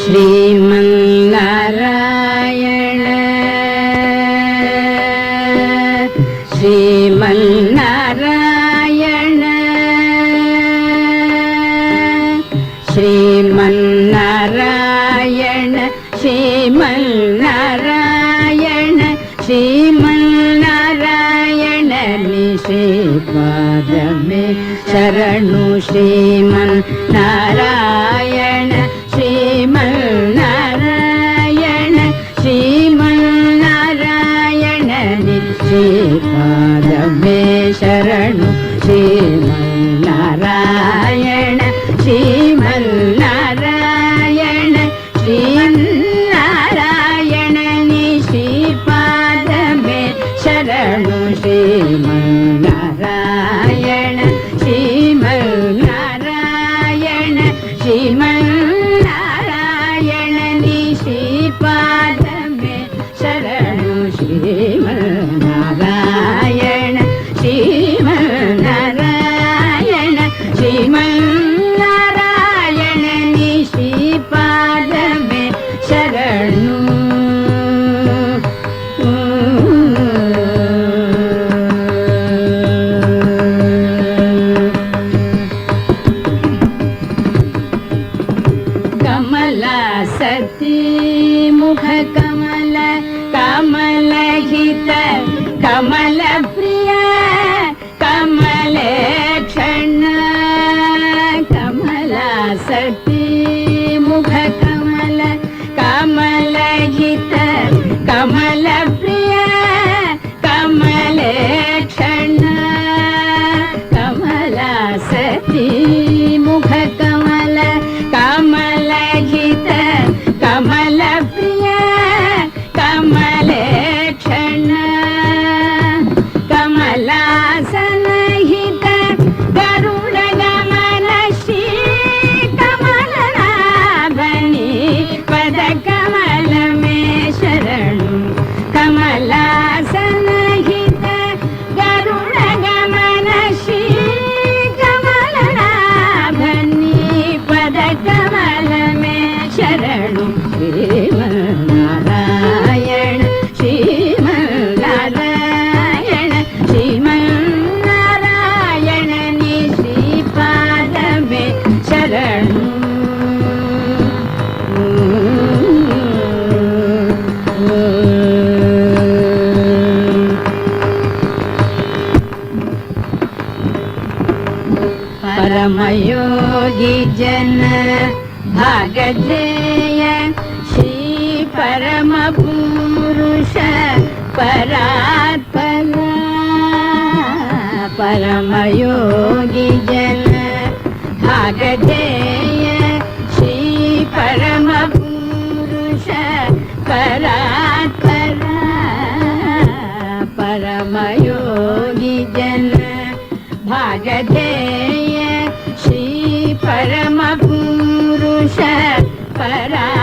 श्रीमन्नारायण श्रीमन्नारायण श्रीमन्नारायण श्रीमन्नारायण श्रीमन्नारायण श्रीपादमे शरणु श्रीमन्नारायण श्रीमन्नारायण श्रीमन्नारायण श्रीपादमे शरणु श्रीमन्नारायण श्रीमन्नारायण श्रीमन्नारायण श्रीपादमे शरणु श्रीमन्नारायण श्रीमन्नारायण श्रीमन्नारायण श्रीपादमे शरणु श्रीमन्नारायण श्रीमन्नारायण श्रीमन्नारायण श्रीपादमे शरणु कमला सती मुख कमल कमल हित कमल प्रिय कमले क्षण कमला सती मुख कमल कमल हित कमल प्रिय कमले क्षण कमला सती मुख कमल कमल हित कमल प्रिय कमले क्षण कमलासन हित गरुड़ गमन श्री कमल नाभनि पद कमल में शरणु कमलासन हित गरुड़ गमन श्री कमल नाभनि पद कमल में शरणु श्रीमन्नारायण श्रीमन्नारायण श्रीमन्नारायण श्रीपादमे शरणु परमयोगी जन भागधेय श्री परम पुरुष परात्परा परमयोगी जन भागधेय श्री परम पुरुष परात्परा परमयोगी जन भागधेय श्री परम पुरुष परा